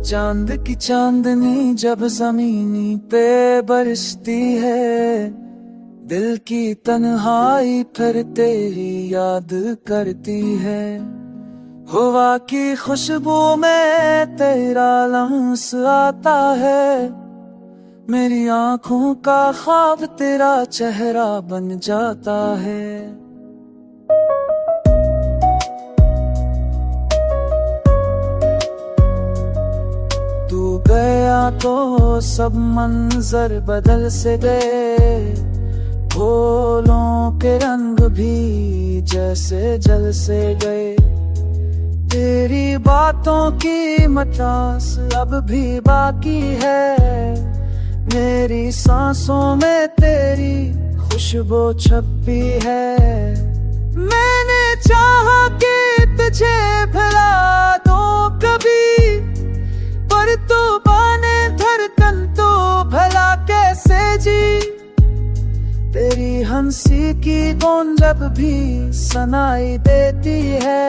चांद की चांदनी जब जमीनी पे बरसती है, दिल की तन्हाई फिर तेरी याद करती है। हवा की खुशबू में तेरा लम्स आता है, मेरी आंखों का ख्वाब तेरा चेहरा बन जाता है। तू गया तो सब मंजर बदल से गए, फूलों के रंग भी जैसे जल से गए। तेरी बातों की मिठास अब भी बाकी है, मेरी सांसों में तेरी खुशबू छपी है। मैंने चाहा कि तुझे भुला दूं कभी, पर तू बाने धड़कन तो भला कैसे जी। तेरी हंसी की गूंज जब भी सुनाई देती है,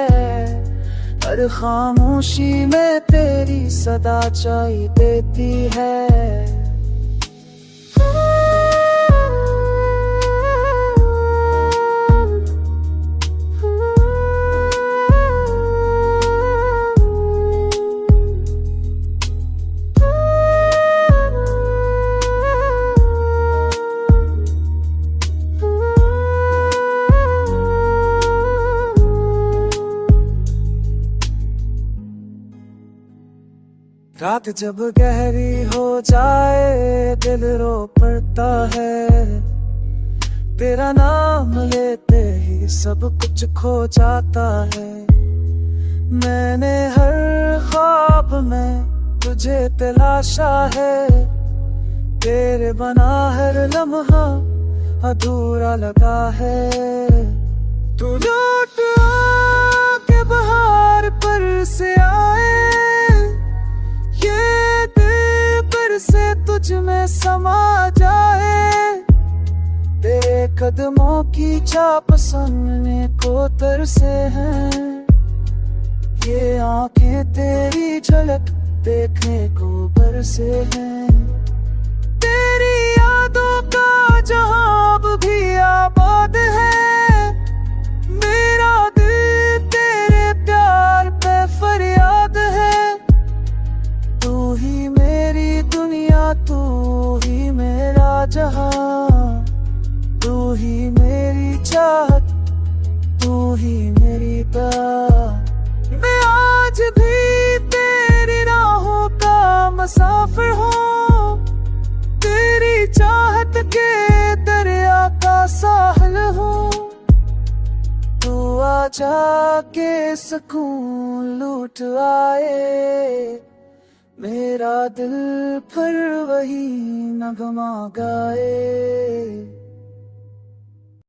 हर खामोशी में तेरी सदा चाय देती है। रात जब गहरी हो जाए दिल रो पड़ता है, तेरा नाम लेते ही सब कुछ खो जाता है। मैंने हर ख्वाब में तुझे तलाशा है, तेरे बना हर लम्हा अधूरा लगा है। तू लौट के बहार पर से आए, ये दिल पर से तुझ में समा जाए। तेरे कदमों की छाप सुनने को तरसे हैं, ये आंखें तेरी झलक देखने को बरसे हैं। तेरी यादों का जहां अब भी आबाद है, मेरा दिल तेरे प्यार पे फरियाद है। तू ही मेरी दुनिया, तू ही मेरा जहां, तू ही मेरी चाहत, तू ही मेरी प्यार। मैं आज भी तेरी राहों का मुसाफिर हूँ, तेरी चाहत के दरिया का साहिल हूँ। तू आजा के सुकून लूट आए, मेरा दिल फिर वही नगमा गाए।